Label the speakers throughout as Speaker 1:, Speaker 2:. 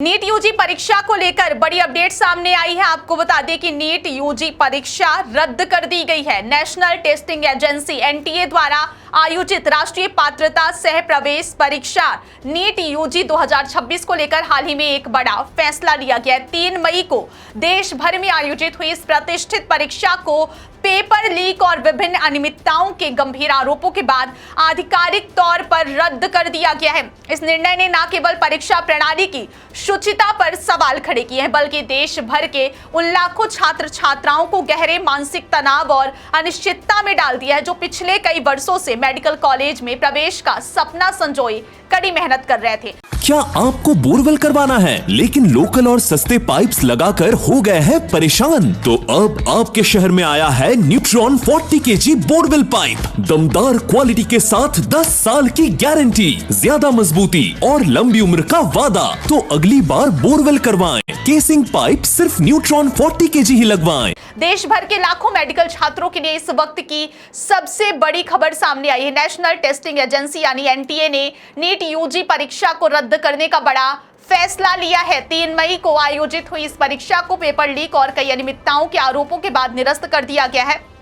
Speaker 1: NEET UG परीक्षा को लेकर बड़ी अपडेट सामने आई है। आपको बता दें कि नीट यूजी परीक्षा रद्द कर दी गई है। नेशनल टेस्टिंग एजेंसी एनटीए द्वारा आयोजित राष्ट्रीय पात्रता सह प्रवेश परीक्षा नीट यूजी 2026 को लेकर हाल ही में एक बड़ा फैसला लिया गया है। 3 मई को देश भर में आयोजित हुई इस प्रतिष्ठित परीक्षा को पेपर लीक और विभिन्न अनियमितताओं के गंभीर आरोपों के बाद आधिकारिक तौर पर रद्द कर दिया गया है। इस निर्णय ने न केवल परीक्षा प्रणाली की शुचिता पर सवाल खड़े किए हैं, बल्कि देश भर के उन लाखों छात्र छात्राओं को गहरे मानसिक तनाव और अनिश्चितता में डाल दिया है, जो पिछले कई वर्षों से मेडिकल कॉलेज में प्रवेश का सपना संजोए कड़ी मेहनत कर रहे थे।
Speaker 2: क्या आपको बोरवेल करवाना है लेकिन लोकल और सस्ते पाइप्स लगाकर हो गए हैं परेशान? तो अब आपके शहर में आया है न्यूट्रॉन 40 kg बोरवेल पाइप। दमदार क्वालिटी के साथ 10 साल की गारंटी, ज्यादा मजबूती और लंबी उम्र का वादा। तो अगली बार बोरवेल करवाएं, केसिंग पाइप सिर्फ न्यूट्रॉन 40 kg ही लगवाएं।
Speaker 1: देश भर के लाखों मेडिकल छात्रों के लिए इस वक्त की सबसे बड़ी खबर सामने आई है। नेशनल टेस्टिंग एजेंसी यानी एनटीए ने नीट यूजी परीक्षा को रद्द करने का बड़ा फैसला लिया है। 3 मई को आयोजित हुई इस परीक्षा को पेपर लीक और कई अनियमितताओं के आरोपों के बाद निरस्त कर दिया गया है।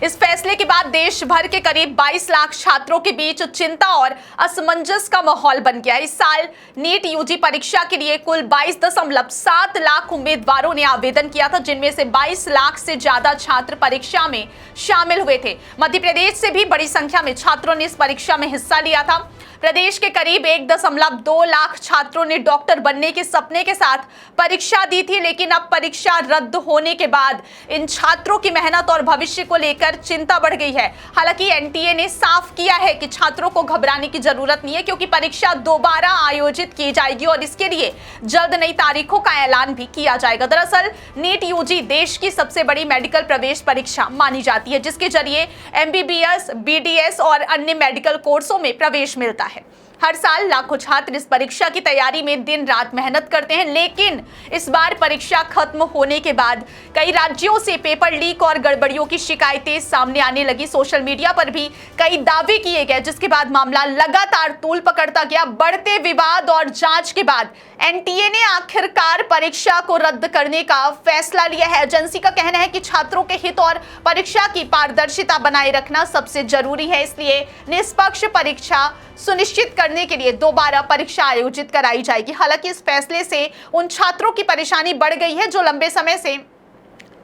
Speaker 1: इस फैसले के बाद देश भर के करीब 22 लाख छात्रों के बीच चिंता और असमंजस का माहौल बन गया। इस साल नीट यूजी परीक्षा के लिए कुल 22.7 लाख उम्मीदवारों ने आवेदन किया था, जिनमें से 22 लाख से ज्यादा छात्र परीक्षा में शामिल हुए थे। मध्य प्रदेश से भी बड़ी संख्या में छात्रों ने इस परीक्षा में हिस्सा लिया था। प्रदेश के करीब 1.2 लाख छात्रों ने डॉक्टर बनने के सपने के साथ परीक्षा दी थी, लेकिन अब परीक्षा रद्द होने के बाद इन छात्रों की मेहनत और भविष्य को लेकर चिंता बढ़ गई है। हालांकि एनटीए ने साफ किया है कि छात्रों को घबराने की जरूरत नहीं है, क्योंकि परीक्षा दोबारा आयोजित की जाएगी और इसके लिए जल्द नई तारीखों का ऐलान भी किया जाएगा। दरअसल नीट यूजी देश की सबसे बड़ी मेडिकल प्रवेश परीक्षा मानी जाती है, जिसके जरिए एमबीबीएस, बीडीएस और अन्य मेडिकल कोर्सों में प्रवेश मिलता है। हर साल लाखों छात्र इस परीक्षा की तैयारी में दिन रात मेहनत करते हैं, लेकिन इस बार परीक्षा खत्म होने के बाद कई राज्यों से पेपर लीक और गड़बड़ियों की शिकायतें सामने आने लगी। सोशल मीडिया पर भी कई दावे किए गए, जिसके बाद मामला लगातार तूल पकड़ता गया। बढ़ते विवाद और जांच के बाद एनटीए ने आखिरकार परीक्षा को रद्द करने का फैसला लिया है। एजेंसी का कहना है कि छात्रों के हित और परीक्षा की पारदर्शिता बनाए रखना सबसे जरूरी है, इसलिए निष्पक्ष परीक्षा सुनिश्चित करने के लिए दोबारा परीक्षा आयोजित कराई जाएगी। हालांकि इस फैसले से उन छात्रों की परेशानी बढ़ गई है जो लंबे समय से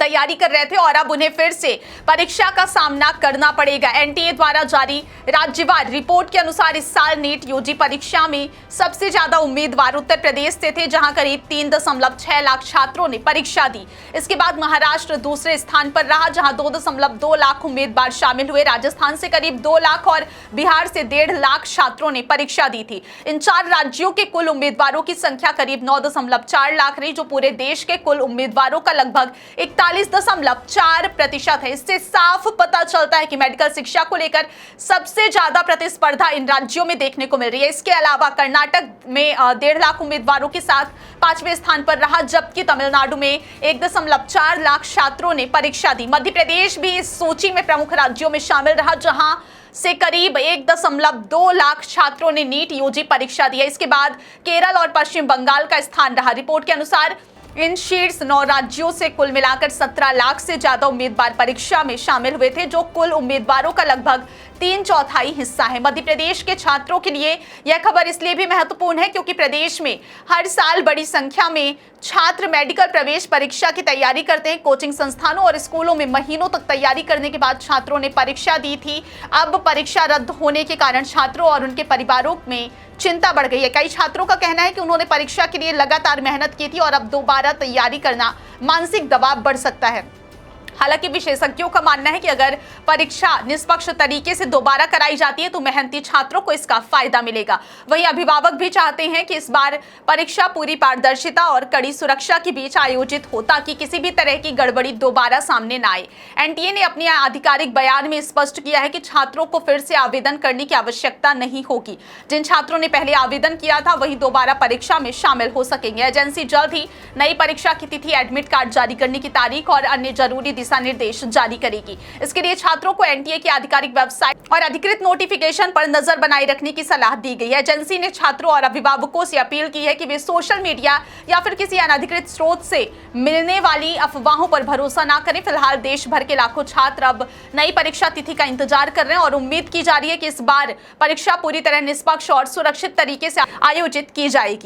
Speaker 1: तैयारी कर रहे थे और अब उन्हें फिर से परीक्षा का सामना करना पड़ेगा। एनटीए द्वारा जारी राज्यवार रिपोर्ट के अनुसार इस साल नीट यूजी परीक्षा में सबसे ज्यादा उम्मीदवार उत्तर प्रदेश से थे, जहां करीब 3.6 लाख छात्रों ने परीक्षा दी। इसके बाद महाराष्ट्र दूसरे स्थान पर रहा, जहां 2.2 लाख उम्मीदवार शामिल हुए। राजस्थान से करीब 2 लाख और बिहार से 1.5 लाख छात्रों ने परीक्षा दी थी। इन 4 राज्यों के कुल उम्मीदवारों की संख्या करीब 9.4 लाख रही, जो पूरे देश के कुल उम्मीदवारों का लगभग 41.4% है। इससे साफ पता चलता है कि मेडिकल शिक्षा को लेकर सबसे ज्यादा प्रतिस्पर्धा इन राज्यों में देखने को मिल रही है। इसके अलावा कर्नाटक में 1.5 लाख उम्मीदवारों के साथ 5वें स्थान पर रहा, जबकि तमिलनाडु में 1.4 लाख छात्रों ने परीक्षा दी। मध्य प्रदेश भी इस सूची में प्रमुख राज्यों में शामिल रहा, जहां से करीब 1.2 लाख छात्रों ने नीट यूजी परीक्षा दी है। इसके बाद केरल और पश्चिम बंगाल का स्थान रहा। रिपोर्ट के अनुसार इन शीर्ष 9 राज्यों से कुल मिलाकर 17 लाख से ज्यादा उम्मीदवार परीक्षा में शामिल हुए थे, जो कुल उम्मीदवारों का लगभग 3/4 हिस्सा है। मध्य प्रदेश के छात्रों के लिए यह खबर इसलिए भी महत्वपूर्ण है क्योंकि प्रदेश में हर साल बड़ी संख्या में छात्र मेडिकल प्रवेश परीक्षा की तैयारी करते हैं। कोचिंग संस्थानों और स्कूलों में महीनों तक तैयारी करने के बाद छात्रों ने परीक्षा दी थी। अब परीक्षा रद्द होने के कारण छात्रों और उनके परिवारों में चिंता बढ़ गई है। कई छात्रों का कहना है कि उन्होंने परीक्षा के लिए लगातार मेहनत की थी और अब दोबारा तैयारी करना मानसिक दबाव बढ़ सकता है। हालांकि विशेषज्ञों का मानना है कि अगर परीक्षा निष्पक्ष तरीके से दोबारा कराई जाती है तो मेहनती छात्रों को इसका फायदा मिलेगा। वहीं अभिभावक भी चाहते हैं कि इस बार परीक्षा पूरी पारदर्शिता और कड़ी सुरक्षा के बीच आयोजित हो, ताकि किसी भी तरह की गड़बड़ी दोबारा सामने न आए। एनटीए ने अपने आधिकारिक बयान में स्पष्ट किया है कि छात्रों को फिर से आवेदन करने की आवश्यकता नहीं होगी। जिन छात्रों ने पहले आवेदन किया था वही दोबारा परीक्षा में शामिल हो सकेंगे। एजेंसी जल्द ही नई परीक्षा की तिथि, एडमिट कार्ड जारी करने की तारीख और अन्य जरूरी दिशा निर्देश जारी करेगी। इसके लिए छात्रों को एनटीए की आधिकारिक वेबसाइट और अधिकृत नोटिफिकेशन पर नजर बनाए रखने की सलाह दी गई है। एजेंसी ने छात्रों और अभिभावकों से अपील की है कि वे सोशल मीडिया या फिर किसी अनधिकृत स्रोत से मिलने वाली अफवाहों पर भरोसा ना करें। फिलहाल देश भर के लाखों छात्र अब नई परीक्षा तिथि का इंतजार कर रहे हैं और उम्मीद की जा रही है कि इस बार परीक्षा पूरी तरह निष्पक्ष और सुरक्षित तरीके से आयोजित की जाएगी।